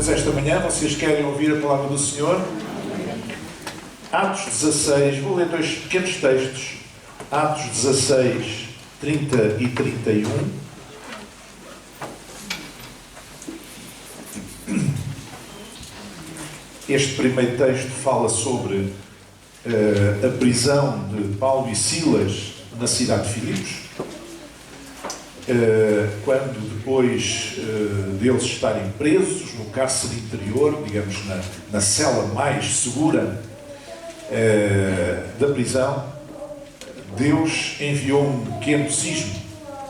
Deus esta manhã. Vocês querem ouvir a palavra do Senhor? Atos 16, vou ler dois pequenos textos. Atos 16, 30 e 31. Este primeiro texto fala sobre a prisão de Paulo e Silas na cidade de Filipos. Quando depois deles estarem presos no cárcere interior, digamos na cela mais segura da prisão, Deus enviou um pequeno sismo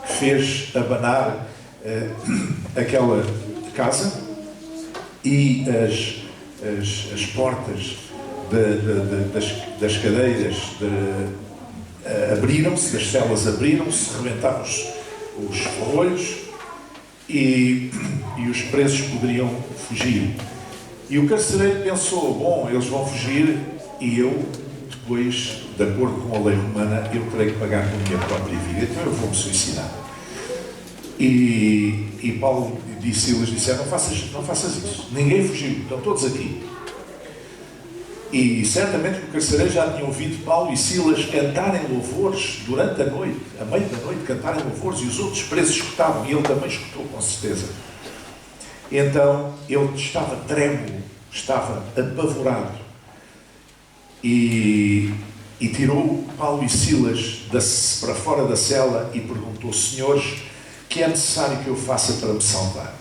que fez abanar aquela casa e as portas das cadeiras abriram-se, das celas abriram-se, rebentaram os ferrolhos e os presos poderiam fugir. E o carcereiro pensou, bom, eles vão fugir e eu, depois, de acordo com a lei romana, eu terei que pagar com a minha própria vida, então eu vou-me suicidar. E Paulo e Silas disseram, não faças isso, ninguém fugiu, estão todos aqui. E certamente que o carcereiro já tinha ouvido Paulo e Silas cantarem louvores durante a noite, à meia da noite, cantarem louvores, e os outros presos escutavam, e ele também escutou, com certeza. Então, ele estava trêmulo, estava apavorado, e tirou Paulo e Silas para fora da cela e perguntou, senhores, que é necessário que eu faça para me salvar?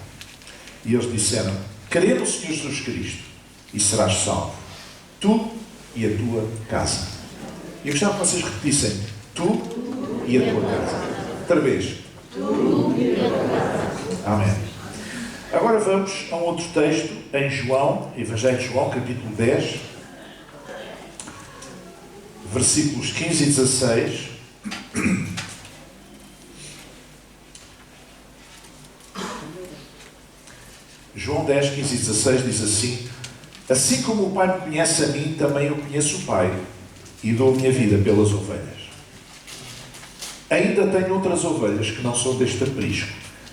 E eles disseram, crê no Senhor Jesus Cristo, e serás salvo, tu e a tua casa. E eu gostava que vocês repetissem, tu e a tua casa. Outra vez. Tu e a tua casa. Amém. Agora vamos a um outro texto, em João, Evangelho de João, capítulo 10, versículos 15 e 16. João 10, 15 e 16 diz assim, assim como o Pai me conhece a mim, também eu conheço o Pai, e dou a minha vida pelas ovelhas. Ainda tenho outras ovelhas que não são deste aprisco.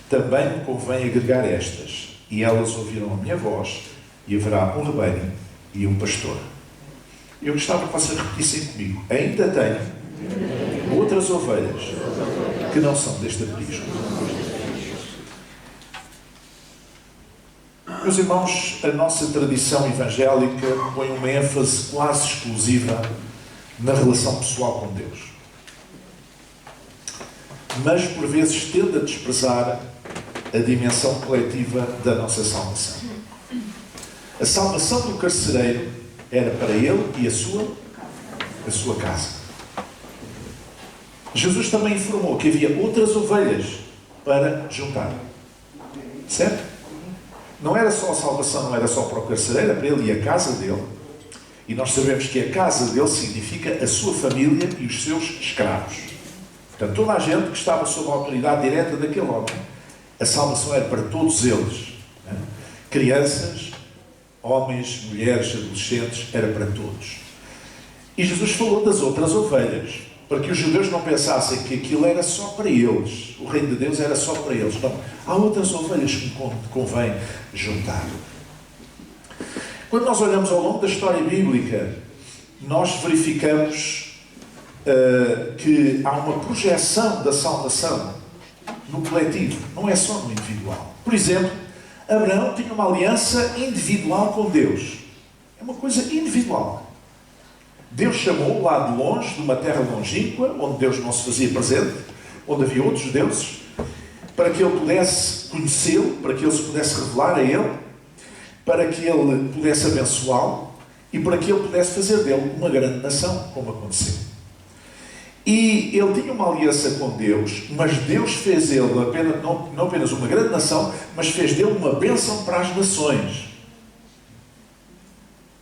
Também me convém agregar estas, e elas ouvirão a minha voz, e haverá um rebanho e um pastor. Eu gostava que vocês repetissem comigo. Ainda tenho outras ovelhas que não são deste aprisco. Meus irmãos, a nossa tradição evangélica põe uma ênfase quase exclusiva na relação pessoal com Deus. Mas, por vezes, tende a desprezar a dimensão coletiva da nossa salvação. A salvação do carcereiro era para ele e a sua casa. Jesus também informou que havia outras ovelhas para juntar. Certo? Não era só a salvação, não era só para o carcereiro, era para ele e a casa dele. E nós sabemos que a casa dele significa a sua família e os seus escravos. Portanto, toda a gente que estava sob a autoridade direta daquele homem. A salvação era para todos eles. Né? Crianças, homens, mulheres, adolescentes, era para todos. E Jesus falou das outras ovelhas, para que os judeus não pensassem que aquilo era só para eles. O reino de Deus era só para eles. Não. Há outras ovelhas que convém juntar. Quando nós olhamos ao longo da história bíblica, nós verificamos que há uma projeção da salvação no coletivo, não é só no individual. Por exemplo, Abraão tinha uma aliança individual com Deus. É uma coisa individual. Deus chamou lá de longe, de uma terra longínqua, onde Deus não se fazia presente, onde havia outros deuses, para que ele pudesse conhecê-lo, para que ele se pudesse revelar a ele, para que ele pudesse abençoá-lo e para que ele pudesse fazer dele uma grande nação, como aconteceu. E ele tinha uma aliança com Deus, mas Deus fez dele não apenas uma grande nação, mas fez dele uma bênção para as nações.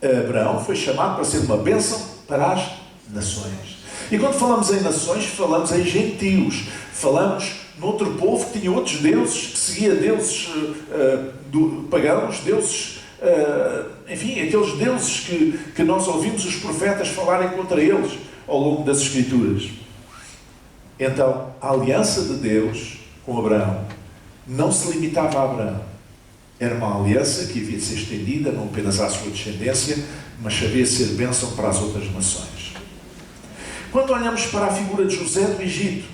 Abraão foi chamado para ser uma bênção para as nações. E quando falamos em nações, falamos em gentios. Falamos noutro povo que tinha outros deuses, que seguia deuses pagãos, deuses, enfim, aqueles deuses que nós ouvimos os profetas falarem contra eles ao longo das Escrituras. Então, a aliança de Deus com Abraão não se limitava a Abraão. Era uma aliança que havia de ser estendida não apenas à sua descendência, mas havia de ser bênção para as outras nações. Quando olhamos para a figura de José do Egito,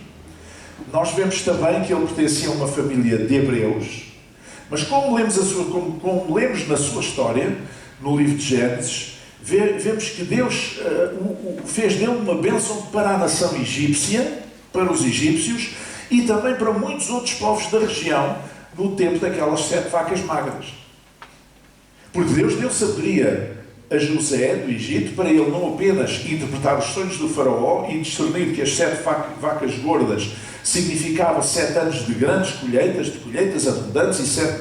nós vemos também que ele pertencia a uma família de hebreus, mas como lemos na sua história, no livro de Gênesis, vemos que Deus fez dele uma bênção para a nação egípcia, para os egípcios, e também para muitos outros povos da região, no tempo daquelas 7 vacas magras. Porque Deus deu sabedoria a José do Egito para ele não apenas interpretar os sonhos do faraó e discernir que as 7 vacas gordas significavam 7 anos de grandes colheitas, de colheitas abundantes, e 7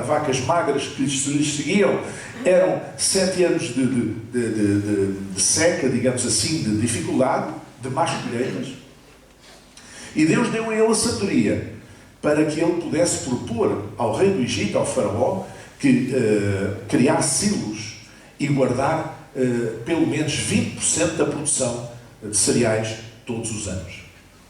vacas magras que lhes seguiam eram 7 anos de seca, digamos assim, de dificuldade, de más colheitas. E Deus deu a ele a sabedoria para que ele pudesse propor ao rei do Egito, ao faraó, que criasse silos e guardar pelo menos 20% da produção de cereais todos os anos.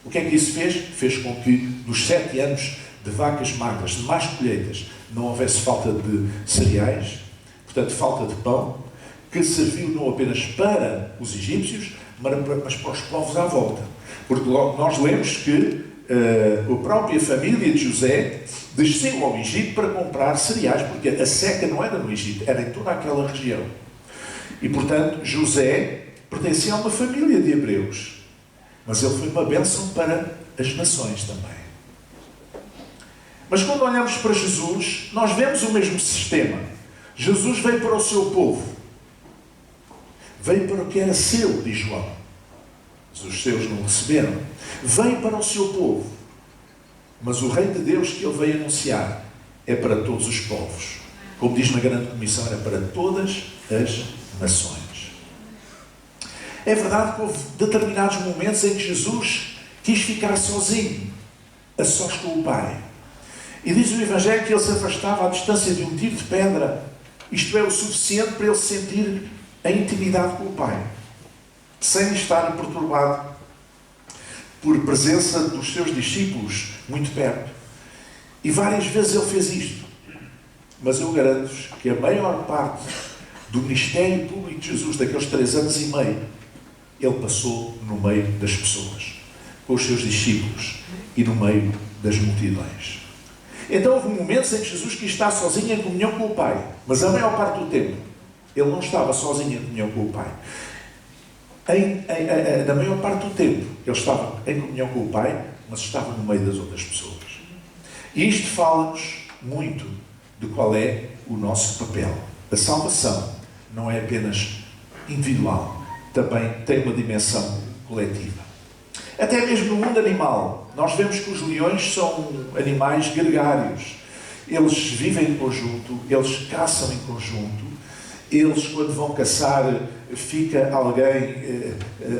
O que é que isso fez? Fez com que, dos 7 anos de vacas magras, de más colheitas, não houvesse falta de cereais, portanto, falta de pão, que serviu não apenas para os egípcios, mas para os povos à volta. Porque nós lemos que a própria família de José desceu ao Egito para comprar cereais, porque a seca não era no Egito, era em toda aquela região. E, portanto, José pertencia a uma família de hebreus. Mas ele foi uma bênção para as nações também. Mas quando olhamos para Jesus, nós vemos o mesmo sistema. Jesus veio para o seu povo. Veio para o que era seu, diz João. Mas os seus não o receberam. Veio para o seu povo. Mas o reino de Deus que ele veio anunciar é para todos os povos. Como diz na grande comissão, era para todas as nações. É verdade que houve determinados momentos em que Jesus quis ficar sozinho, a sós com o Pai. E diz o Evangelho que ele se afastava à distância de um tiro de pedra. Isto é o suficiente para ele sentir a intimidade com o Pai, sem estar perturbado por presença dos seus discípulos muito perto. E várias vezes ele fez isto. Mas eu garanto-vos que a maior parte do ministério público de Jesus, daqueles 3 anos e meio, ele passou no meio das pessoas, com os seus discípulos e no meio das multidões. Então houve momentos em que Jesus quis estar sozinho em comunhão com o Pai, mas a maior parte do tempo ele não estava sozinho em comunhão com o Pai. Na maior parte do tempo ele estava em comunhão com o Pai, mas estava no meio das outras pessoas. E isto fala-nos muito de qual é o nosso papel. A salvação não é apenas individual, também tem uma dimensão coletiva. Até mesmo no mundo animal, nós vemos que os leões são animais gregários. Eles vivem em conjunto, eles caçam em conjunto, eles, quando vão caçar, fica alguém,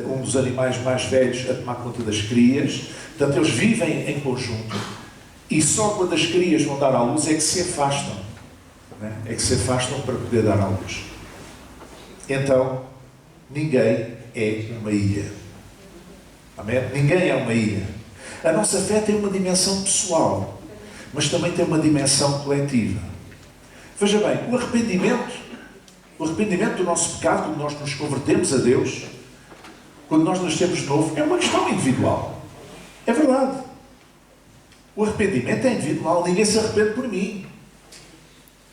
um dos animais mais velhos, a tomar conta das crias. Portanto, eles vivem em conjunto. E só quando as crias vão dar à luz é que se afastam. É que se afastam para poder dar à luz. Então, ninguém é uma ilha. Amém? Ninguém é uma ilha. A nossa fé tem uma dimensão pessoal, mas também tem uma dimensão coletiva. Veja bem, o arrependimento do nosso pecado, quando nós nos convertemos a Deus, quando nós nascemos de novo, é uma questão individual. É verdade. O arrependimento é individual. Ninguém se arrepende por mim.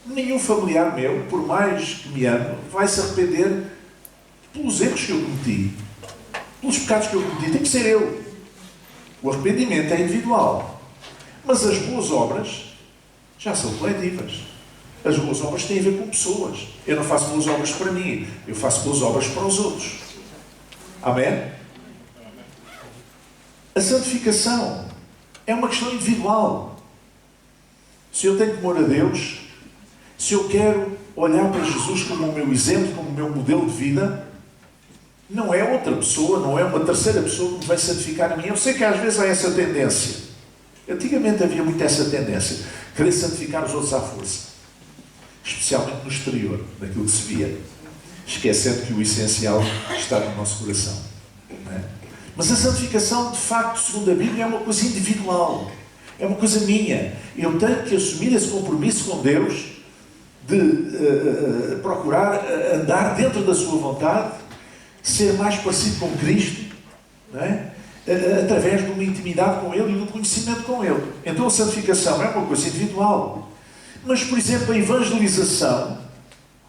Nenhum familiar meu, por mais que me ame, vai se arrepender pelos erros que eu cometi, pelos pecados que eu cometi. Tem que ser eu. O arrependimento é individual. Mas as boas obras já são coletivas. As boas obras têm a ver com pessoas. Eu não faço boas obras para mim, eu faço boas obras para os outros. Amém? A santificação é uma questão individual. Se eu tenho temor a Deus, se eu quero olhar para Jesus como o meu exemplo, como o meu modelo de vida, não é outra pessoa, não é uma terceira pessoa que me vai santificar a mim. Eu sei que às vezes há essa tendência. Antigamente havia muito essa tendência. Querer santificar os outros à força. Especialmente no exterior, daquilo que se via. Esquecendo que o essencial está no nosso coração. Não é? Mas a santificação, de facto, segundo a Bíblia, é uma coisa individual. É uma coisa minha. Eu tenho que assumir esse compromisso com Deus de procurar andar dentro da sua vontade, ser mais parecido com Cristo, não é? Através de uma intimidade com Ele e de um conhecimento com Ele. Então a santificação é uma coisa individual. Mas, por exemplo, a evangelização,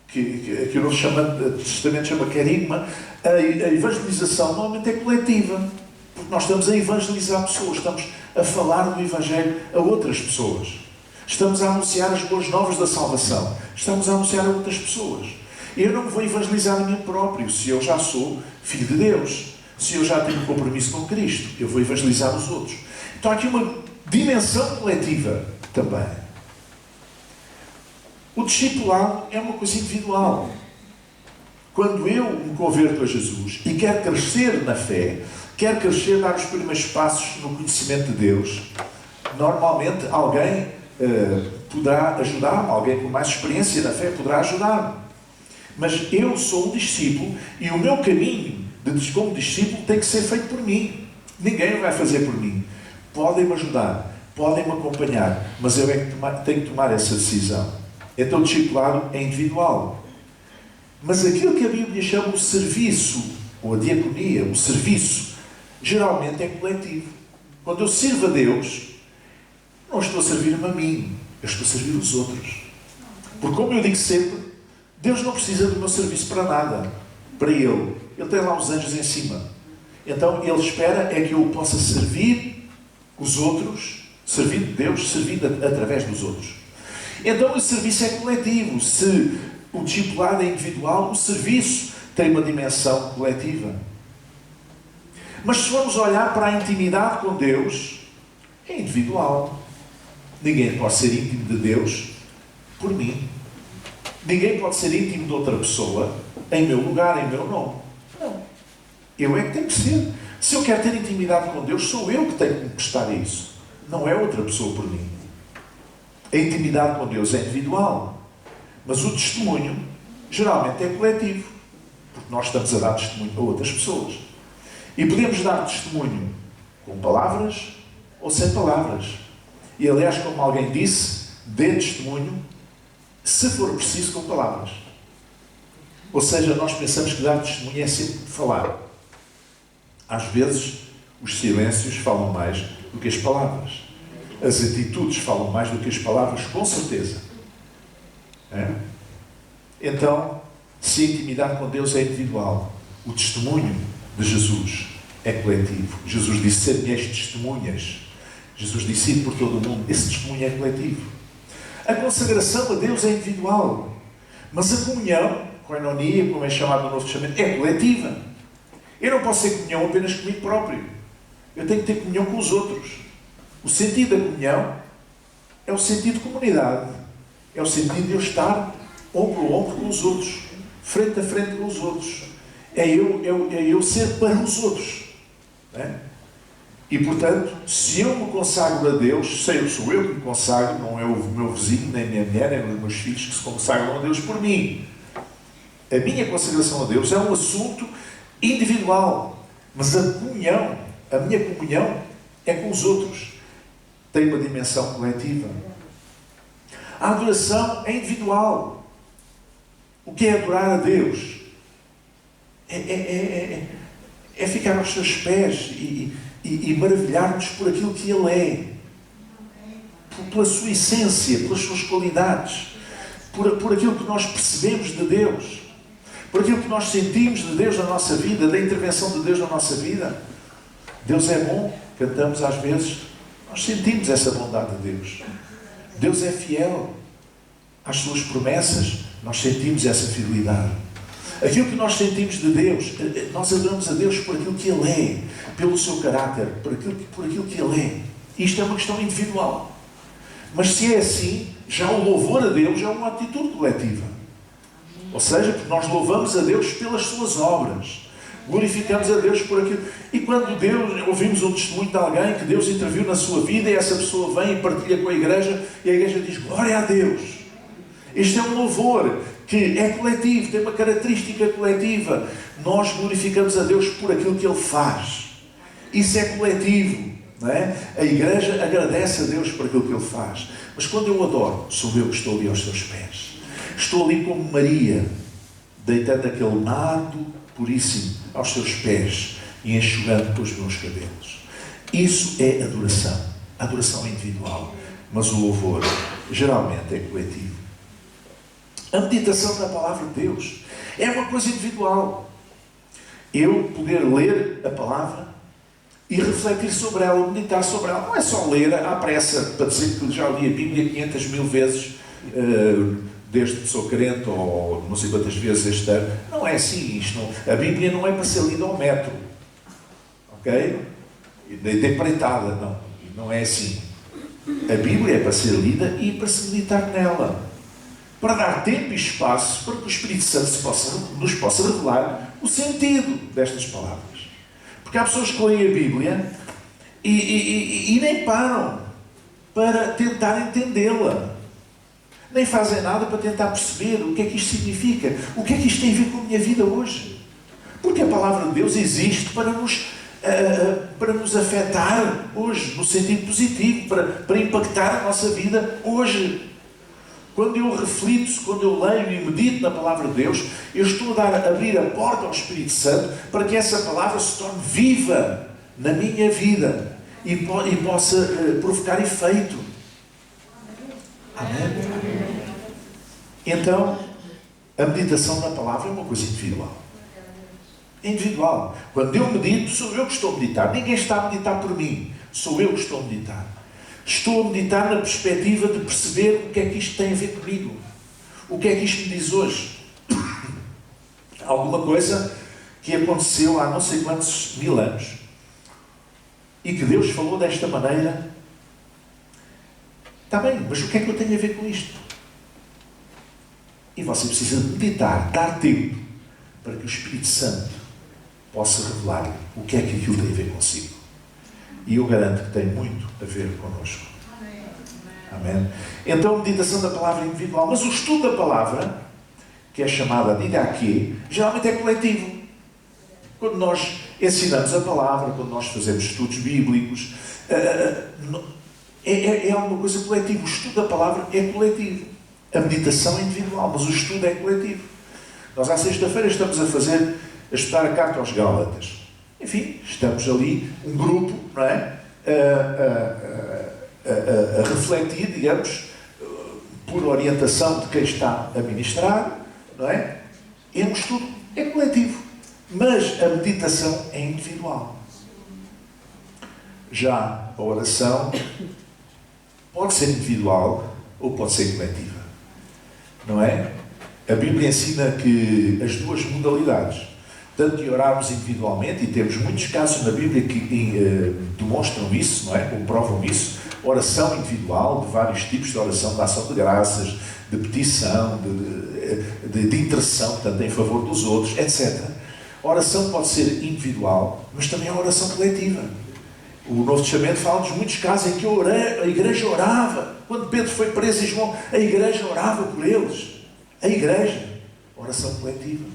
que o Novo Testamento chama querigma, a evangelização normalmente é coletiva. Porque nós estamos a evangelizar pessoas, estamos a falar do Evangelho a outras pessoas. Estamos a anunciar as boas novas da salvação. Estamos a anunciar a outras pessoas. Eu não me vou evangelizar a mim próprio, se eu já sou filho de Deus. Se eu já tenho um compromisso com Cristo, eu vou evangelizar os outros. Então há aqui uma dimensão coletiva também. O discipulado é uma coisa individual. Quando eu me converto a Jesus e quero crescer na fé, quero crescer, dar os primeiros passos no conhecimento de Deus, normalmente alguém poderá ajudar-me, alguém com mais experiência na fé poderá ajudar-me. Mas eu sou um discípulo e o meu caminho como discípulo tem que ser feito por mim. Ninguém vai fazer por mim. Podem-me ajudar, podem-me acompanhar, mas eu é que tenho que tomar essa decisão. Então o discipulado é individual. Mas aquilo que a Bíblia chama o serviço, ou a diaconia, o serviço, geralmente é coletivo. Quando eu sirvo a Deus, não estou a servir-me a mim, eu estou a servir os outros. Porque, como eu digo sempre, Deus não precisa do meu serviço para nada. Para Ele. Ele tem lá os anjos em cima. Então Ele espera é que eu possa servir os outros, servindo Deus, servindo através dos outros. Então o serviço é coletivo. Se o discipulado é individual, o serviço tem uma dimensão coletiva. Mas se formos olhar para a intimidade com Deus, é individual. Ninguém pode ser íntimo de Deus por mim. Ninguém pode ser íntimo de outra pessoa em meu lugar, em meu nome. Não. Eu é que tenho que ser. Se eu quero ter intimidade com Deus, sou eu que tenho que me prestar a isso. Não é outra pessoa por mim. A intimidade com Deus é individual. Mas o testemunho, geralmente, é coletivo. Porque nós estamos a dar testemunho a outras pessoas. E podemos dar testemunho com palavras ou sem palavras. E, aliás, como alguém disse, dê testemunho, se for preciso, com palavras. Ou seja, nós pensamos que dar testemunho é sempre falar. Às vezes, os silêncios falam mais do que as palavras. As atitudes falam mais do que as palavras, com certeza. É? Então, se a intimidade com Deus é individual, o testemunho de Jesus é coletivo. Jesus disse: ser minhas testemunhas. Jesus disse: ir por todo o mundo. Esse testemunho é coletivo. A consagração a Deus é individual. Mas a comunhão, koinonia, como é chamado no Novo Testamento, é coletiva. Eu não posso ter comunhão apenas comigo próprio. Eu tenho que ter comunhão com os outros. O sentido da comunhão é o sentido de comunidade. É o sentido de eu estar ombro a ombro com os outros. Frente a frente com os outros. É eu ser para os outros. Não é? E, portanto, se eu me consagro a Deus, sou eu que me consagro, não é o meu vizinho, nem a minha mulher, nem os meus filhos que se consagram a Deus por mim. A minha consagração a Deus é um assunto individual. Mas a comunhão, a minha comunhão, é com os outros. Tem uma dimensão coletiva. A adoração é individual. O que é adorar a Deus? É ficar aos seus pés e maravilhar-nos por aquilo que Ele é, pela sua essência, pelas suas qualidades, por aquilo que nós percebemos de Deus, por aquilo que nós sentimos de Deus na nossa vida, da intervenção de Deus na nossa vida. Deus é bom, cantamos às vezes, nós sentimos essa bondade de Deus. Deus é fiel às suas promessas, nós sentimos essa fidelidade. Aquilo que nós sentimos de Deus, nós adoramos a Deus por aquilo que Ele é, pelo seu caráter, por aquilo que Ele é. Isto é uma questão individual. Mas se é assim, já o louvor a Deus é uma atitude coletiva. Ou seja, porque nós louvamos a Deus pelas suas obras. Glorificamos a Deus por aquilo. E quando ouvimos um testemunho de alguém que Deus interviu na sua vida e essa pessoa vem e partilha com a igreja e a igreja diz: glória a Deus. Este é um louvor que é coletivo, tem uma característica coletiva. Nós glorificamos a Deus por aquilo que Ele faz. Isso é coletivo. não é? A igreja agradece a Deus por aquilo que Ele faz. Mas quando eu adoro, sou eu que estou ali aos seus pés. Estou ali como Maria, deitando aquele nardo puríssimo aos seus pés e enxugando pelos meus cabelos. Isso é adoração. A adoração é individual, mas o louvor geralmente é coletivo. A meditação da palavra de Deus é uma coisa individual. Eu poder ler a palavra e refletir sobre ela, meditar sobre ela. Não é só ler à pressa para dizer que já li a Bíblia 500 mil vezes, desde que sou crente, ou não sei quantas vezes este ano. Não é assim. A Bíblia não é para ser lida ao metro. Ok? De empreitada, não. Não é assim. A Bíblia é para ser lida e para se meditar nela. Para dar tempo e espaço para que o Espírito Santo nos possa revelar o sentido destas palavras. Porque há pessoas que leem a Bíblia e nem param para tentar entendê-la. Nem fazem nada para tentar perceber o que é que isto significa. O que é que isto tem a ver com a minha vida hoje. Porque a palavra de Deus existe para nos afetar hoje, no sentido positivo, para impactar a nossa vida hoje. Quando eu reflito, quando eu leio e medito na palavra de Deus, eu estou a abrir a porta ao Espírito Santo para que essa palavra se torne viva na minha vida e possa provocar efeito. Amém? Então, a meditação na palavra é uma coisa individual. É individual. Quando eu medito, sou eu que estou a meditar. Ninguém está a meditar por mim. Sou eu que estou a meditar. Estou a meditar na perspectiva de perceber o que é que isto tem a ver comigo. O que é que isto me diz hoje? Alguma coisa que aconteceu há não sei quantos mil anos e que Deus falou desta maneira. Está bem, mas o que é que eu tenho a ver com isto? E você precisa meditar, dar tempo para que o Espírito Santo possa revelar-lhe o que é que aquilo tem a ver consigo. E eu garanto que tem muito a ver connosco. Amém? Então, a meditação da palavra é individual. Mas o estudo da palavra, que é chamada didaquê, geralmente é coletivo. Quando nós ensinamos a palavra, quando nós fazemos estudos bíblicos, é alguma coisa coletiva. O estudo da palavra é coletivo. A meditação é individual, mas o estudo é coletivo. Nós, à sexta-feira, estamos a estudar a carta aos Gálatas. Enfim, estamos ali, um grupo, não é? A refletir, digamos, por orientação de quem está a ministrar, não é? É um estudo, é coletivo. Mas a meditação é individual. Já a oração pode ser individual ou pode ser coletiva. Não é? A Bíblia ensina que as duas modalidades, tanto de orarmos individualmente, e temos muitos casos na Bíblia que demonstram isso, não é? Comprovam isso. Oração individual, de vários tipos de oração, de ação de graças, de petição, de intercessão, portanto, em favor dos outros, etc. A oração pode ser individual, mas também a oração coletiva. O Novo Testamento fala-nos de muitos casos em que a igreja orava. Quando Pedro foi preso e João, a igreja orava por eles. A igreja, oração coletiva.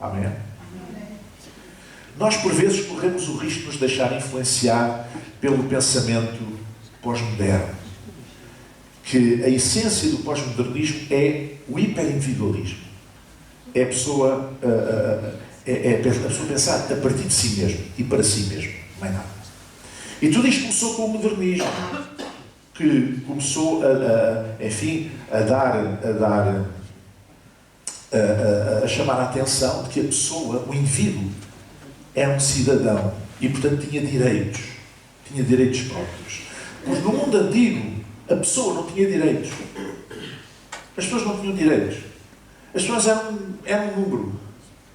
Amém? Nós, por vezes, corremos o risco de nos deixar influenciar pelo pensamento pós-moderno. Que a essência do pós-modernismo é o hiperindividualismo. É a pessoa pensar a partir de si mesmo e para si mesmo. Não é nada. E tudo isto começou com o modernismo, que começou a chamar a atenção de que a pessoa, o indivíduo, era um cidadão e, portanto, tinha direitos próprios. Porque no mundo antigo, a pessoa não tinha direitos. As pessoas não tinham direitos. As pessoas eram um número.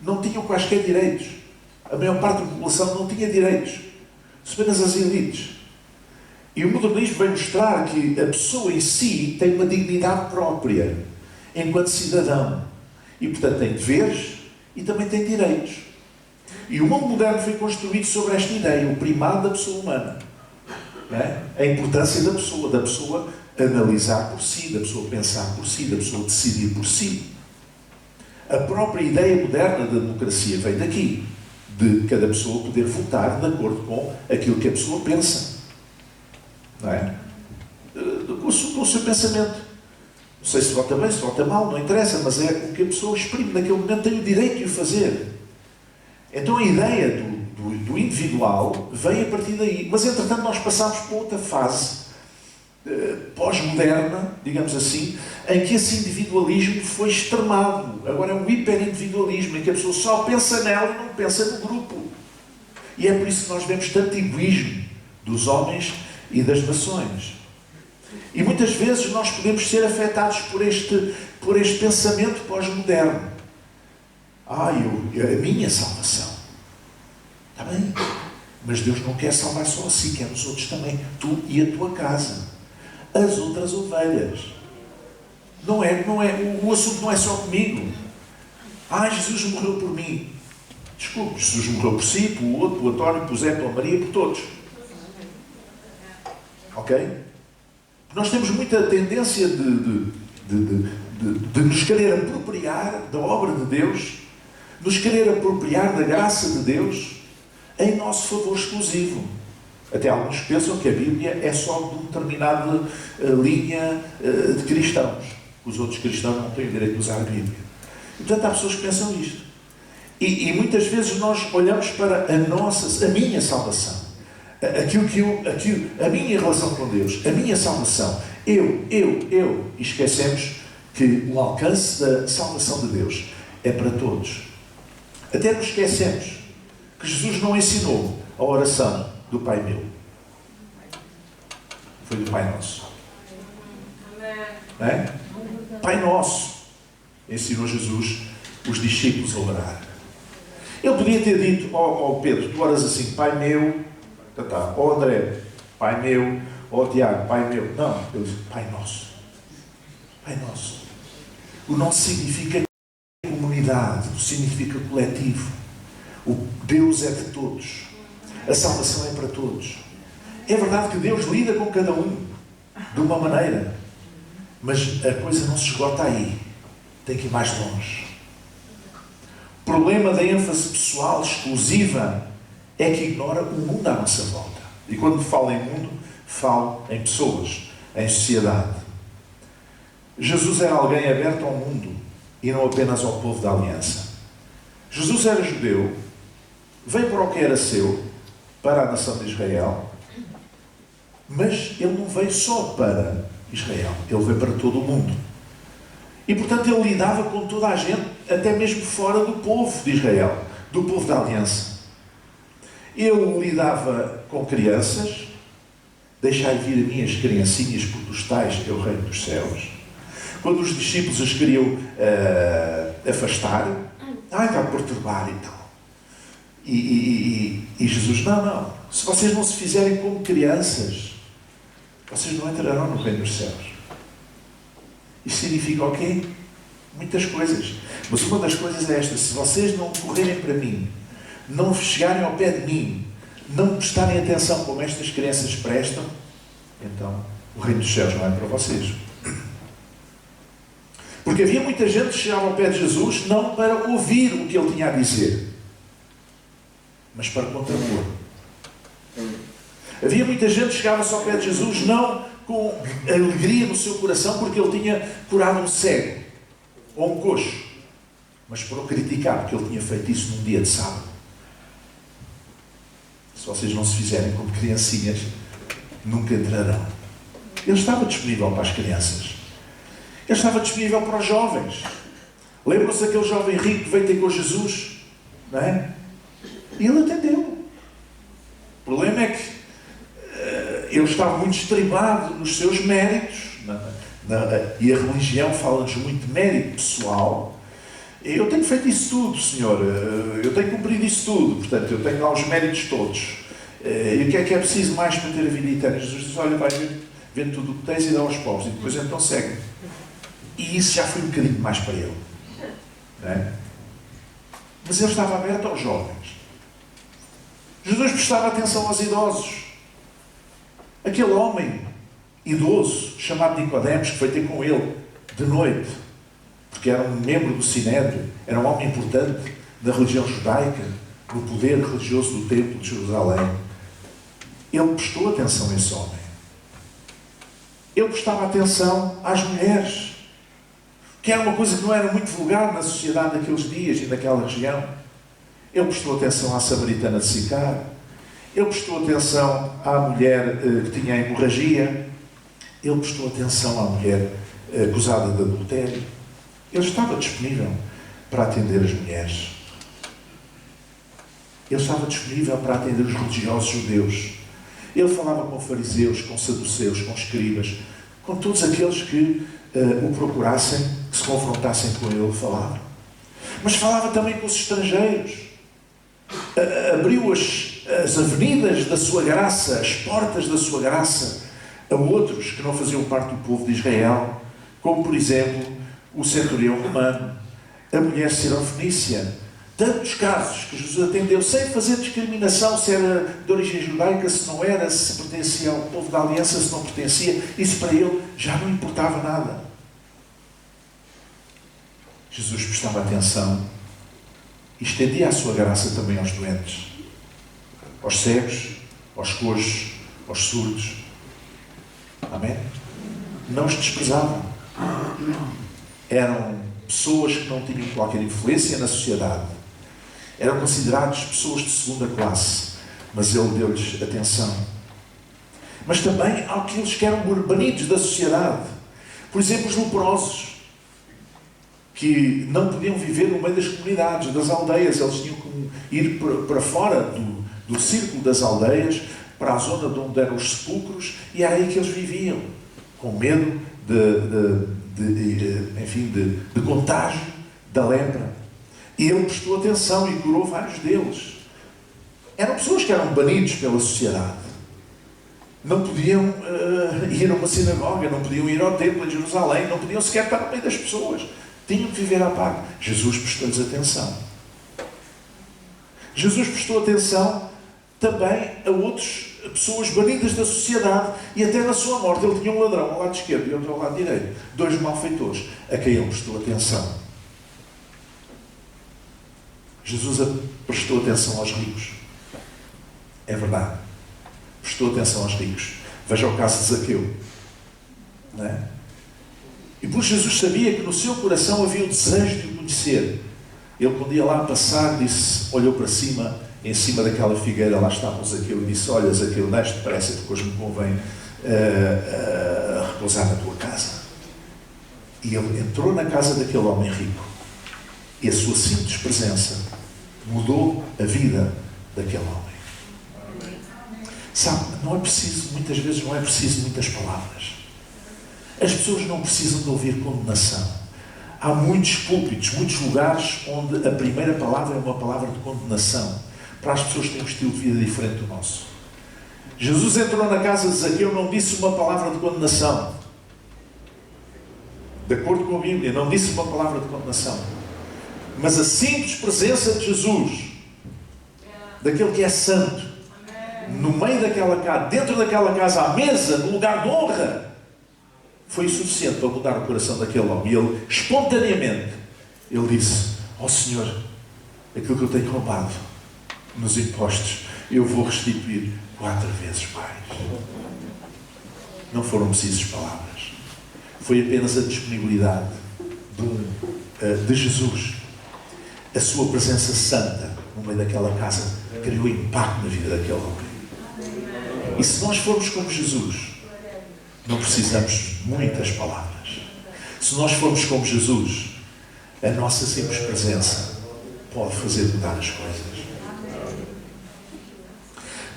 Não tinham quaisquer direitos. A maior parte da população não tinha direitos. Apenas as elites. E o modernismo vem mostrar que a pessoa em si tem uma dignidade própria, enquanto cidadão. E, portanto, tem deveres e também tem direitos. E o mundo moderno foi construído sobre esta ideia, o primado da pessoa humana. Não é? A importância da pessoa analisar por si, da pessoa pensar por si, da pessoa decidir por si. A própria ideia moderna da democracia vem daqui, de cada pessoa poder votar de acordo com aquilo que a pessoa pensa. Não é? Com o seu pensamento. Não sei se vota bem, se vota mal, não interessa, mas é o que a pessoa exprime naquele momento, tem o direito de o fazer. Então a ideia do individual vem a partir daí. Mas, entretanto, nós passámos para outra fase pós-moderna, digamos assim, em que esse individualismo foi extremado. Agora é um hiperindividualismo, em que a pessoa só pensa nela e não pensa no grupo. E é por isso que nós vemos tanto egoísmo dos homens e das nações. E muitas vezes nós podemos ser afetados por este pensamento pós-moderno. A minha salvação. Está bem. Mas Deus não quer salvar só a si, quer os outros também. Tu e a tua casa. As outras ovelhas. O assunto não é só comigo. Jesus morreu por mim. Desculpe, Jesus morreu por si, pelo outro, pelo António, pelo Zé, pela Maria, por todos. Ok? Nós temos muita tendência de nos querer apropriar da obra de Deus, nos querer apropriar da graça de Deus em nosso favor exclusivo. Até alguns pensam que a Bíblia é só de uma determinada linha de cristãos. Os outros cristãos não têm o direito de usar a Bíblia. E, portanto, há pessoas que pensam isto. E muitas vezes nós olhamos para a minha salvação. A minha relação com Deus, a minha salvação, eu, e esquecemos que o alcance da salvação de Deus é para todos. Até nos esquecemos que Jesus não ensinou a oração do Pai meu. Foi do Pai Nosso. É? Pai Nosso ensinou Jesus os discípulos a orar. Ele podia ter dito ao Pedro, tu oras assim, Pai meu, ó André, Pai meu, ó Tiago, Pai meu. Não, ele disse, Pai Nosso. Pai Nosso. O nosso significa comunidade, significa coletivo. O Deus é de todos. A salvação é para todos. É verdade que Deus lida com cada um de uma maneira, mas a coisa não se esgota aí. Tem que ir mais longe. O problema da ênfase pessoal exclusiva é que ignora o mundo à nossa volta. E quando falo em mundo, falo em pessoas, em sociedade. Jesus era alguém aberto ao mundo e não apenas ao povo da aliança. Jesus era judeu, veio para o que era seu, para a nação de Israel, mas ele não veio só para Israel, ele veio para todo o mundo. E, portanto, ele lidava com toda a gente, até mesmo fora do povo de Israel, do povo da aliança. Ele lidava com crianças, deixai vir a mim as criancinhas, porque dos tais é o reino dos céus. Quando os discípulos as queriam afastar, está a perturbar e tal. E Jesus, não, se vocês não se fizerem como crianças, vocês não entrarão no reino dos céus. Isto significa o quê? Muitas coisas. Mas uma das coisas é esta: se vocês não correrem para mim, não chegarem ao pé de mim, não prestarem atenção como estas crianças prestam, então o reino dos céus não é para vocês. Porque havia muita gente que chegava ao pé de Jesus não para ouvir o que ele tinha a dizer, mas para contrapor. Havia muita gente que chegava-se ao pé de Jesus não com alegria no seu coração porque ele tinha curado um cego ou um coxo, mas para o criticar porque ele tinha feito isso num dia de sábado. Se vocês não se fizerem como criancinhas, nunca entrarão. Ele estava disponível para as crianças. Ele estava disponível para os jovens. Lembram-se daquele jovem rico que veio ter com Jesus? Não é? E ele atendeu. O problema é que ele estava muito estribado nos seus méritos. E a religião fala-nos muito de mérito pessoal. Eu tenho feito isso tudo, Senhor. Eu tenho cumprido isso tudo. Portanto, eu tenho lá os méritos todos. E o que é preciso mais para ter a vida eterna? Jesus diz, olha, vai vendo tudo o que tens e dá aos pobres. E depois então segue. E isso já foi um bocadinho mais para ele. Não é? Mas ele estava aberto aos jovens. Jesus prestava atenção aos idosos. Aquele homem idoso, chamado Nicodemos, que foi ter com ele de noite, porque era um membro do Sinédrio, era um homem importante da religião judaica, no poder religioso do Templo de Jerusalém, ele prestou atenção a esse homem. Ele prestava atenção às mulheres, que era uma coisa que não era muito vulgar na sociedade daqueles dias e naquela região. Ele prestou atenção à samaritana de Sicar. Ele prestou atenção à mulher que tinha hemorragia. Ele prestou atenção à mulher acusada de adultério. Ele estava disponível para atender as mulheres. Ele estava disponível para atender os religiosos judeus. Ele falava com fariseus, com saduceus, com escribas, com todos aqueles que o procurassem, que se confrontassem com ele, falava. Mas falava também com os estrangeiros. Abriu as avenidas da sua graça, as portas da sua graça, a outros que não faziam parte do povo de Israel, como, por exemplo, o centurião romano, a mulher sirofenícia. Tantos casos que Jesus atendeu sem fazer discriminação se era de origem judaica, se não era, se pertencia ao povo da aliança, se não pertencia. Isso para ele já não importava nada. Jesus prestava atenção e estendia a sua graça também aos doentes, aos cegos, aos coxos, aos surdos. Amém? Não os desprezavam. Eram pessoas que não tinham qualquer influência na sociedade. Eram considerados pessoas de segunda classe, mas ele deu-lhes atenção. Mas também há aqueles que eram banidos da sociedade. Por exemplo, os leprosos, que não podiam viver no meio das comunidades, das aldeias. Eles tinham que ir para fora do círculo das aldeias, para a zona de onde eram os sepulcros, e era aí que eles viviam, com medo de contágio da lepra. E ele prestou atenção e curou vários deles. Eram pessoas que eram banidos pela sociedade. Não podiam ir a uma sinagoga, não podiam ir ao templo em Jerusalém, não podiam sequer estar no meio das pessoas. Tinham que viver à parte. Jesus prestou-lhes atenção. Jesus prestou atenção também a outras pessoas banidas da sociedade, e até na sua morte ele tinha um ladrão ao lado esquerdo e outro ao lado direito. 2 malfeitores a quem ele prestou atenção. Jesus prestou atenção aos ricos. É verdade. Prestou atenção aos ricos. Veja o caso de Zaqueu. Não é? E por Jesus sabia que no seu coração havia o desejo de o conhecer. Ele, quando ia lá passar, olhou para cima, em cima daquela figueira, lá estava o Zaqueu, e disse: olha, Zaqueu, desce depressa, porque hoje me convém repousar na tua casa. E ele entrou na casa daquele homem rico. E a sua simples presença mudou a vida daquele homem. Sabe, muitas vezes não é preciso muitas palavras. As pessoas não precisam de ouvir condenação. Há muitos púlpitos, muitos lugares onde a primeira palavra é uma palavra de condenação, para as pessoas que têm um estilo de vida diferente do nosso. Jesus entrou na casa de Zaqueu, não disse uma palavra de condenação. De acordo com a Bíblia, não disse uma palavra de condenação. Mas a simples presença de Jesus, daquele que é santo, no meio daquela casa, dentro daquela casa, à mesa, no lugar de honra, foi suficiente para mudar o coração daquele homem. E ele, espontaneamente, ele disse: ó Senhor, aquilo que eu tenho roubado nos impostos, eu vou restituir 4 vezes mais. Não foram precisas palavras. Foi apenas a disponibilidade de Jesus. A sua presença santa no meio daquela casa criou impacto na vida daquele homem. E se nós formos como Jesus, não precisamos de muitas palavras. Se nós formos como Jesus, a nossa simples presença pode fazer mudar as coisas.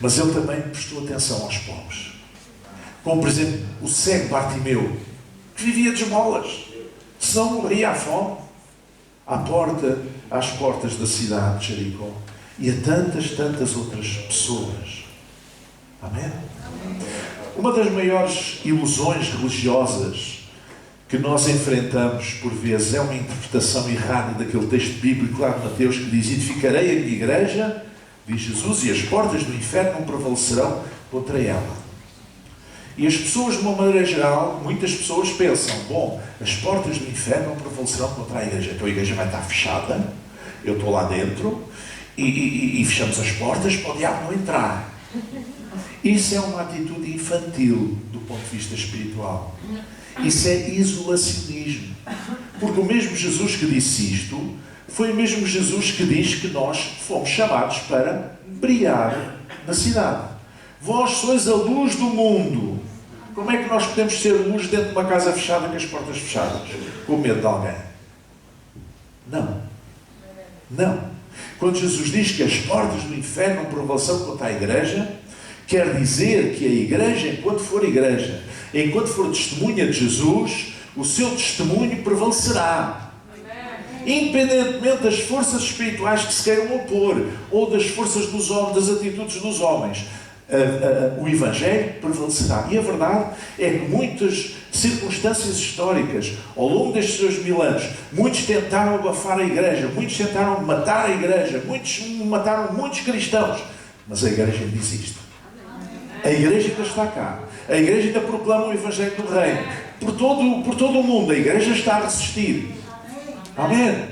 Mas ele também prestou atenção aos pobres. Como, por exemplo, o cego Bartimeu, que vivia de esmolas, senão morria à fome, às portas da cidade de Jericó. E a tantas outras pessoas. Amém? Uma das maiores ilusões religiosas que nós enfrentamos por vezes é uma interpretação errada daquele texto bíblico lá de Mateus que diz: edificarei a minha igreja, diz Jesus, e as portas do inferno não prevalecerão contra ela. E as pessoas, de uma maneira geral, muitas pessoas pensam: bom, as portas do inferno não prevalecerão contra a igreja, então a igreja vai estar fechada, eu estou lá dentro, e fechamos as portas para o diabo não entrar. Isso é uma atitude infantil do ponto de vista espiritual. Isso é isolacionismo. Porque o mesmo Jesus que disse isto, foi o mesmo Jesus que diz que nós fomos chamados para brilhar na cidade. Vós sois a luz do mundo. Como é que nós podemos ser luz dentro de uma casa fechada com as portas fechadas? Com medo de alguém? Não. Não. Quando Jesus diz que as portas do inferno não prevalecerão contra a igreja, quer dizer que a igreja, enquanto for testemunha de Jesus, o seu testemunho prevalecerá. Independentemente das forças espirituais que se queiram opor, ou das forças dos homens, das atitudes dos homens, o Evangelho prevalecerá. E a verdade é que muitas circunstâncias históricas, ao longo destes 2000 anos, muitos tentaram abafar a igreja, muitos tentaram matar a igreja, muitos mataram muitos cristãos, mas a igreja ainda existe. A igreja ainda está cá. A igreja ainda proclama o Evangelho do Reino. Por todo o mundo, a igreja está a resistir. Amém?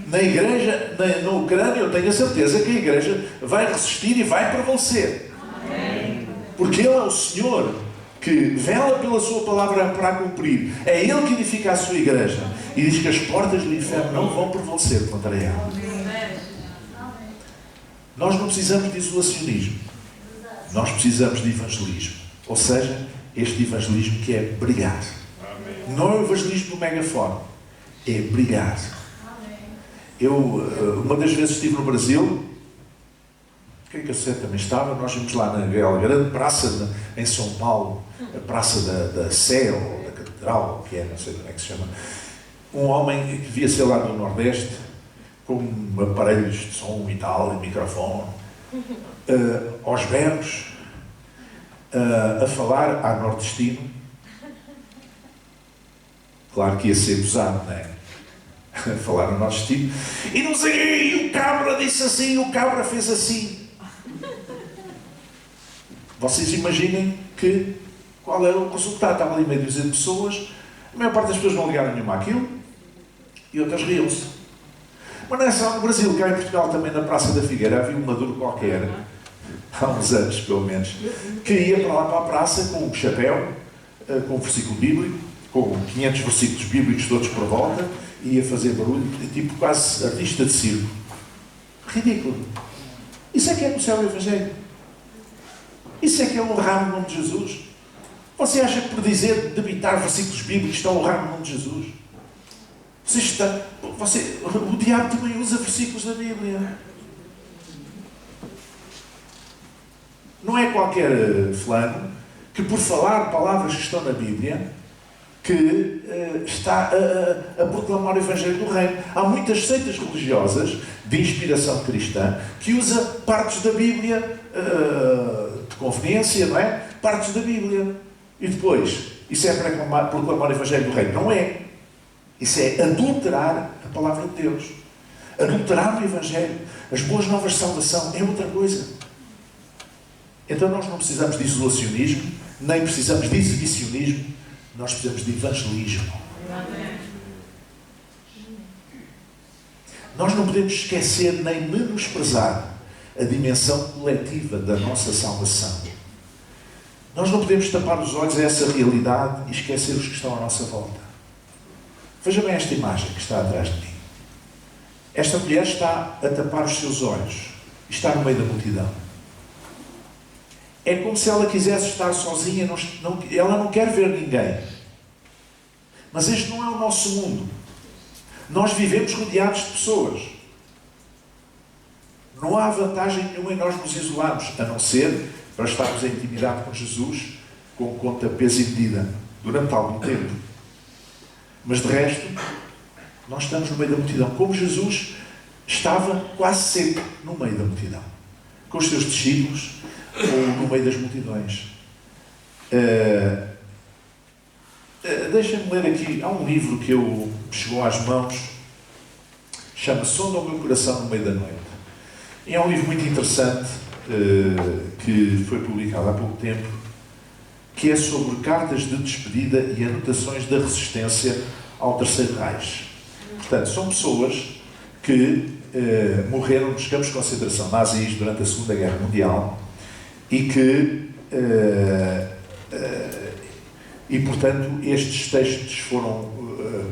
Na igreja, na Ucrânia, eu tenho a certeza que a igreja vai resistir e vai prevalecer. Porque Ele é o Senhor que vela pela sua palavra para a cumprir. É Ele que edifica a sua igreja. E diz que as portas do inferno não vão prevalecer contra ela. Nós não precisamos de isolacionismo. Nós precisamos de evangelismo. Ou seja, este evangelismo que é brilhar. Não é o evangelismo do megafone. É brilhar. Eu, uma das vezes estive no Brasil, creio que a Sete também estava, nós vimos lá naquela grande praça em São Paulo, a praça da Sé, ou da Catedral, que é, não sei como é que se chama, um homem que devia ser lá do Nordeste, com aparelhos de som e tal, e microfone, aos berros, a falar à nordestino. Claro que ia ser gozado, não é? A falar ao nordestino. E não sei, e o cabra disse assim, o cabra fez assim. Vocês imaginem qual era o resultado. Estava ali meio dúzia de pessoas, a maior parte das pessoas não ligaram nenhuma àquilo, e outras riam-se. Mas não é só no Brasil, cá em Portugal também, na Praça da Figueira, havia um maduro qualquer, há uns anos pelo menos, que ia para lá para a praça com um chapéu, com um versículo bíblico, com 500 versículos bíblicos todos por volta, e ia fazer barulho, tipo quase artista de circo. Ridículo. Isso é que é anunciar o Evangelho. Isso é que é honrar o nome de Jesus. Você acha que por dizer, debitar versículos bíblicos, está a honrar o nome de Jesus? O diabo também usa versículos da Bíblia. Não é qualquer fulano que, por falar palavras que estão na Bíblia, que está a proclamar o Evangelho do Reino. Há muitas seitas religiosas de inspiração cristã que usam partes da Bíblia de conveniência, não é? Partes da Bíblia. E depois, isso é para proclamar o Evangelho do Reino. Não é. Isso é adulterar a palavra de Deus. Adulterar o Evangelho. As boas novas de salvação é outra coisa. Então nós não precisamos de isolacionismo, nem precisamos de exibicionismo. Nós precisamos de evangelismo. Nós não podemos esquecer nem menosprezar a dimensão coletiva da nossa salvação. Nós não podemos tapar os olhos a essa realidade e esquecer os que estão à nossa volta. Veja bem esta imagem que está atrás de mim. Esta mulher está a tapar os seus olhos e está no meio da multidão. É como se ela quisesse estar sozinha, ela não quer ver ninguém. Mas este não é o nosso mundo. Nós vivemos rodeados de pessoas. Não há vantagem nenhuma em nós nos isolarmos, a não ser para estarmos em intimidade com Jesus, com conta, peso e medida, durante algum tempo. Mas de resto, nós estamos no meio da multidão, como Jesus estava quase sempre no meio da multidão, com os seus discípulos, ou no meio das multidões. Deixem-me ler aqui, há um livro que me chegou às mãos, chama-se Sonda o Meu Coração no Meio da Noite. E é um livro muito interessante, que foi publicado há pouco tempo, que é sobre cartas de despedida e anotações da resistência ao Terceiro Reich. Portanto, são pessoas que morreram nos campos de concentração nazis durante a Segunda Guerra Mundial e que, portanto, estes textos foram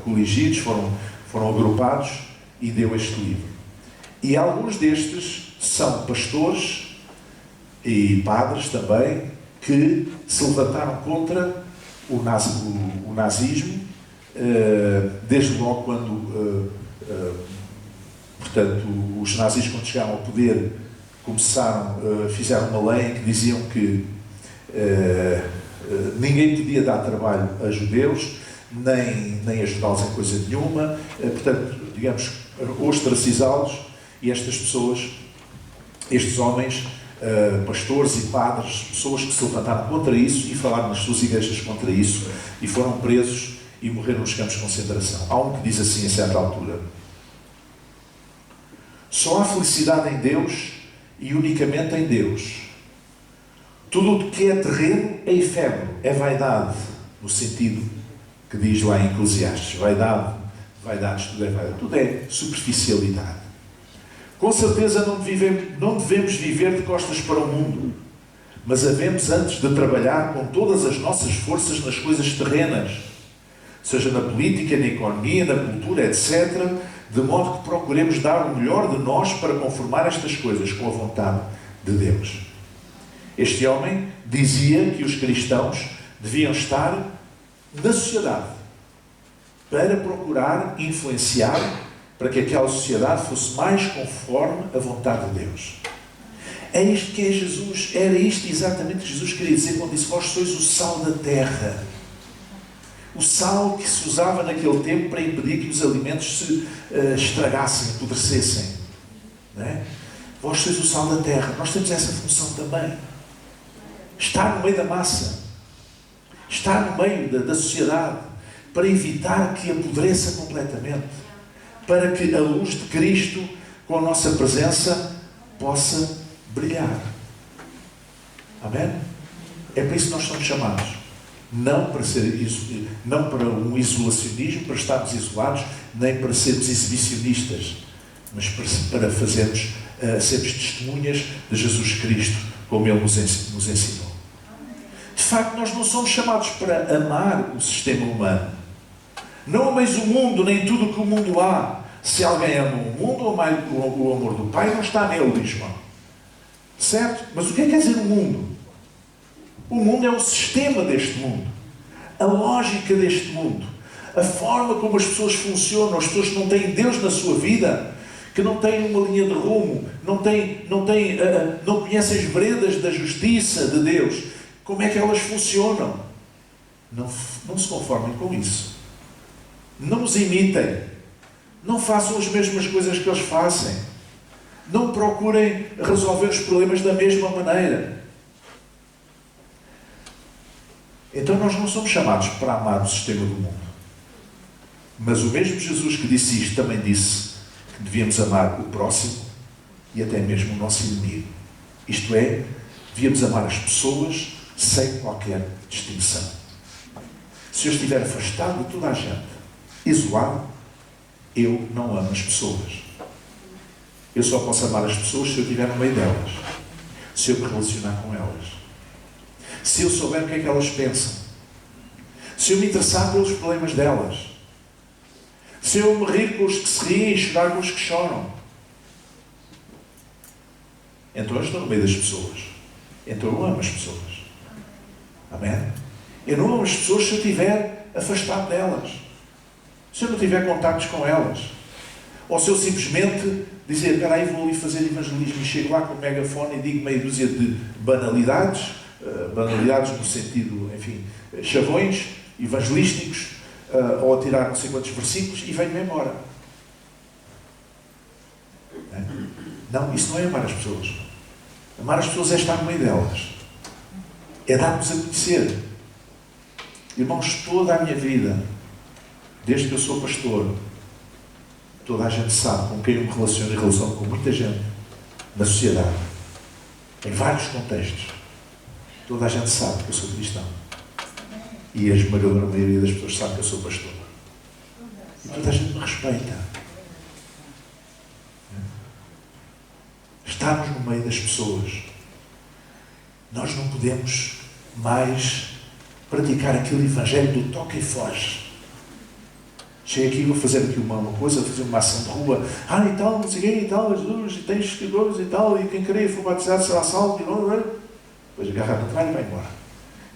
coligidos, foram agrupados e deu este livro. E alguns destes são pastores e padres também que se levantaram contra o nazismo, desde logo quando, portanto, os nazis, quando chegaram ao poder, fizeram uma lei em que diziam que ninguém podia dar trabalho a judeus, nem ajudá-los em coisa nenhuma, portanto, digamos, ostracizá-los, e estas pessoas, estes homens, pastores e padres, pessoas que se levantaram contra isso e falaram nas suas igrejas contra isso, e foram presos e morreram nos campos de concentração. Há um que diz assim, a certa altura: só há felicidade em Deus e unicamente em Deus. Tudo o que é terreno é efêmero, é vaidade, no sentido que diz lá em Eclesiastes. Vaidade, tudo é vaidade, tudo é superficialidade. Com certeza não devemos viver de costas para o mundo, mas havemos antes de trabalhar com todas as nossas forças nas coisas terrenas, seja na política, na economia, na cultura, etc., de modo que procuremos dar o melhor de nós para conformar estas coisas com a vontade de Deus. Este homem dizia que os cristãos deviam estar na sociedade para procurar influenciar para que aquela sociedade fosse mais conforme a vontade de Deus. É isto que é Jesus, era isto exatamente que Jesus queria dizer quando disse: vós sois o sal da terra. O sal que se usava naquele tempo para impedir que os alimentos se estragassem, apodrecessem. Não é? Vós sois o sal da terra. Nós temos essa função também. Estar no meio da massa. Estar no meio da sociedade, para evitar que apodreça completamente. Para que a luz de Cristo, com a nossa presença, possa brilhar. Amém? É para isso que nós somos chamados. Não para um isolacionismo, para estarmos isolados, nem para sermos exibicionistas, mas para sermos testemunhas de Jesus Cristo, como Ele nos ensinou. De facto, nós não somos chamados para amar o sistema humano. Não ameis o mundo, nem tudo o que o mundo há. Se alguém ama o mundo, o amor do Pai não está nele, diz João. Certo? Mas o que é que quer dizer o mundo? O mundo é o sistema deste mundo. A lógica deste mundo. A forma como as pessoas funcionam. As pessoas que não têm Deus na sua vida, que não têm uma linha de rumo, não conhecem as veredas da justiça de Deus. Como é que elas funcionam? Não se conformem com isso. Não os imitem. Não façam as mesmas coisas que eles fazem. Não procurem resolver os problemas da mesma maneira. Então nós não somos chamados para amar o sistema do mundo. Mas o mesmo Jesus que disse isto também disse que devíamos amar o próximo e até mesmo o nosso inimigo. Isto é, devíamos amar as pessoas sem qualquer distinção. Se eu estiver afastado de toda a gente, isolado, eu não amo as pessoas. Eu só posso amar as pessoas se eu estiver no meio delas, se eu me relacionar com elas, se eu souber o que é que elas pensam, se eu me interessar pelos problemas delas, se eu me rir com os que se riem e chorar com os que choram. Então eu estou no meio das pessoas. Então eu amo as pessoas. Amém? Eu não amo as pessoas se eu estiver afastado delas, se eu não tiver contactos com elas, ou se eu simplesmente dizer: espera aí, vou ali fazer evangelismo, e chego lá com o megafone e digo meia dúzia de banalidades no sentido, enfim, chavões evangelísticos, ou a tirar não sei quantos versículos e venho-me embora. Não, isso não é amar as pessoas. Amar as pessoas é estar no meio delas, é dar-nos a conhecer. Irmãos, toda a minha vida, desde que eu sou pastor, toda a gente sabe com quem eu me relaciono, e relaciono com muita gente na sociedade, em vários contextos. Toda a gente sabe que eu sou cristão. E a esmagadora maioria das pessoas sabe que eu sou pastor. E toda a gente me respeita. estarmos no meio das pessoas. Nós não podemos mais praticar aquele evangelho do toque e foge. Chego aqui, vou fazer aqui uma coisa, vou fazer uma ação de rua. E tal, não sei quem, e tal, Jesus, e tens seguidores e tal, e quem querer for batizado será salvo, e não. Depois agarra para trás e vai embora.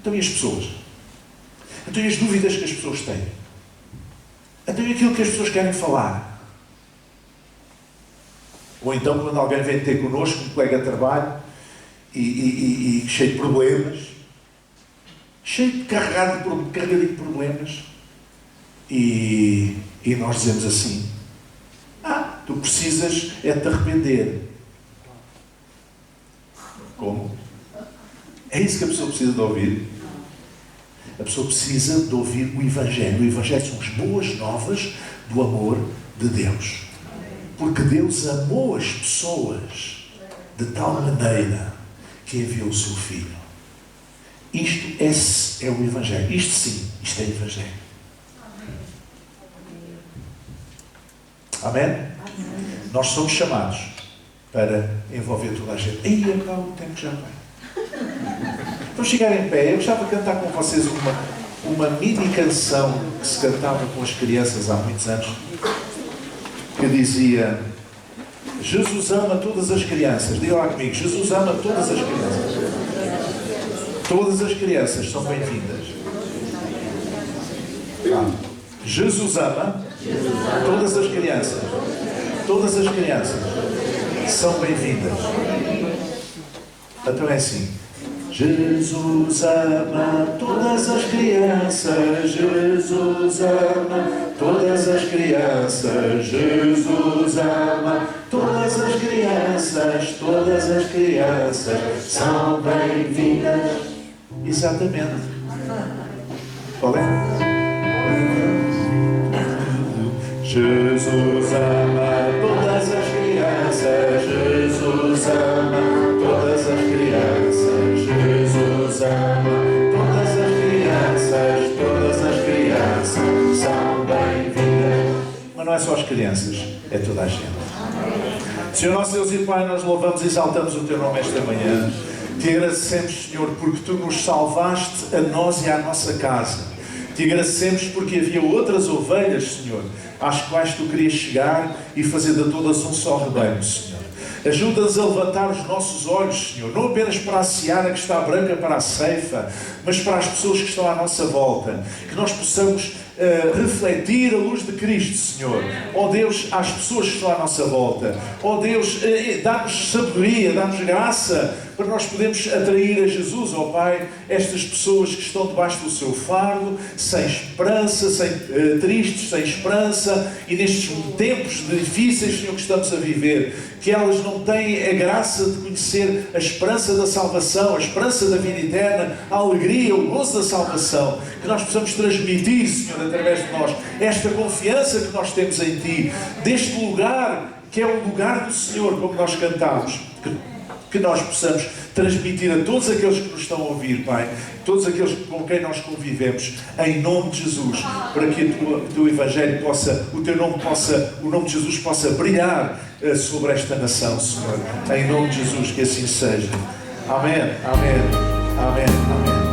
Então e as pessoas? Então e as dúvidas que as pessoas têm? Então e aquilo que as pessoas querem falar? Ou então quando alguém vem ter connosco, um colega de trabalho, e cheio de problemas, cheio de carregadinho de problemas, e nós dizemos assim: tu precisas é te arrepender. Como? É isso que a pessoa precisa de ouvir. A pessoa precisa de ouvir o Evangelho. O Evangelho são as boas novas do amor de Deus. Porque Deus amou as pessoas de tal maneira que enviou o seu Filho. Isto é o Evangelho. Isto sim, isto é o Evangelho. Amém? Amém? Nós somos chamados para envolver toda a gente. E agora o tempo já vai. Então, chegar em pé, eu gostava de cantar com vocês uma mini canção que se cantava com as crianças há muitos anos, que dizia: Jesus ama todas as crianças. Diga lá comigo: Jesus ama todas as crianças. Todas as crianças são bem-vindas. Jesus ama todas as crianças. Todas as crianças são bem-vindas. Então é assim: Jesus ama todas as crianças, Jesus ama todas as crianças, Jesus ama todas as crianças são bem-vindas. Exatamente. Qual é? Jesus ama todas as crianças, Jesus ama todas as crianças, Jesus ama todas as crianças são bem-vindas. Mas não é só as crianças, é toda a gente. Senhor nosso Deus e Pai, nós louvamos e exaltamos o Teu nome esta manhã. Te agradecemos, Senhor, porque Tu nos salvaste a nós e à nossa casa. Te agradecemos porque havia outras ovelhas, Senhor, às quais Tu querias chegar e fazer de todas um só rebanho, Senhor. Ajuda-nos a levantar os nossos olhos, Senhor, não apenas para a seara que está branca para a ceifa, mas para as pessoas que estão à nossa volta. Que nós possamos refletir a luz de Cristo, Senhor. Ó Deus, às pessoas que estão à nossa volta. Ó Deus, dá-nos sabedoria, dá-nos graça para nós podermos atrair a Jesus, ó Pai, estas pessoas que estão debaixo do seu fardo, sem esperança, tristes, sem esperança, e nestes tempos difíceis, Senhor, que estamos a viver, que elas não têm a graça de conhecer a esperança da salvação, a esperança da vida eterna, a alegria, o gozo da salvação, que nós possamos transmitir, Senhor, através de nós, esta confiança que nós temos em Ti, deste lugar que é o lugar do Senhor, como nós cantamos, que nós possamos transmitir a todos aqueles que nos estão a ouvir, Pai, todos aqueles com quem nós convivemos, em nome de Jesus, para que o Teu Evangelho possa, o nome de Jesus possa brilhar sobre esta nação, Senhor. Em nome de Jesus, que assim seja. Amém, amém, amém, amém.